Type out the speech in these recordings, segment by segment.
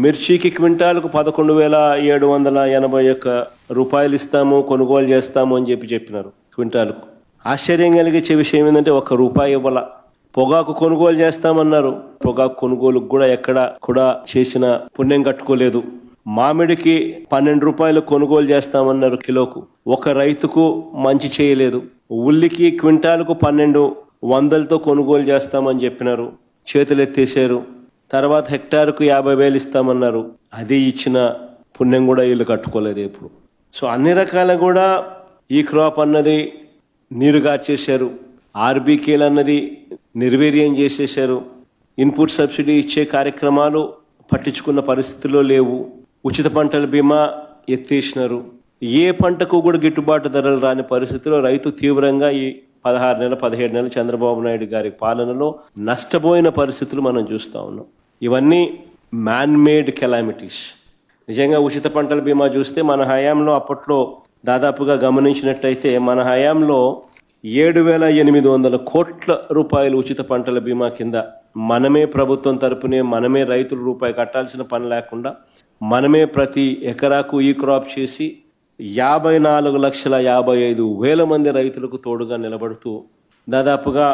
మిర్చికి క్వింటాలకు 11,781 రూపాయలు ఇస్తాము, కొనుగోలు చేస్తాము అని చెప్పినారు క్వింటాలకు. ఆశ్చర్యం కలిగించే విషయం ఏంటంటే ₹1 ఇవ్వాల. పొగాకు కొనుగోలు చేస్తామన్నారు, పొగాకు కొనుగోలుకు కూడా ఎక్కడ కూడా చేసిన పుణ్యం కట్టుకోలేదు. మామిడికి ₹12 కొనుగోలు చేస్తామన్నారు కిలోకు, ఒక రైతుకు మంచి చేయలేదు. ఉల్లికి క్వింటాలకు 1200తో కొనుగోలు చేస్తామని చెప్పినారు, చేతులెత్తేశారు. తర్వాత హెక్టార్కు 50,000 ఇస్తామన్నారు, అది ఇచ్చిన పుణ్యం కూడా వీళ్ళు కట్టుకోలేదు ఎప్పుడు. సో అన్ని రకాల కూడా ఈ క్రాప్ అన్నది నీరుగార్చేశారు, ఆర్బీకేలు అన్నది నిర్వీర్యం చేసేశారు. ఇన్పుట్ సబ్సిడీ ఇచ్చే కార్యక్రమాలు పట్టించుకున్న పరిస్థితుల్లో లేవు. ఉచిత పంటల బీమా ఎత్తేసినారు. ఏ పంటకు కూడా గిట్టుబాటు ధరలు రాని పరిస్థితిలో రైతు తీవ్రంగా ఈ 16 నెలలు 17 నెలలు చంద్రబాబు నాయుడు గారి పాలనలో నష్టపోయిన పరిస్థితులు మనం చూస్తూ ఉన్నాం. ఇవన్నీ మ్యాన్ మేడ్ కెలామిటీస్. నిజంగా ఉచిత పంటల బీమా చూస్తే మన హయాంలో అప్పట్లో దాదాపుగా గమనించినట్లయితే మన హయాంలో 7,800 కోట్ల రూపాయలు ఉచిత పంటల బీమా కింద మనమే ప్రభుత్వం తరపునే మనమే రైతులు రూపాయి కట్టాల్సిన పని లేకుండా మనమే ప్రతి ఎకరాకు ఈ క్రాప్ చేసి 54,55,000 మంది రైతులకు తోడుగా నిలబడుతూ దాదాపుగా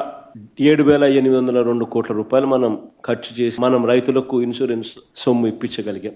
7,802 కోట్ల రూపాయలు మనం ఖర్చు చేసి మనం రైతులకు ఇన్సూరెన్స్ సొమ్ము ఇప్పించగలిగాం.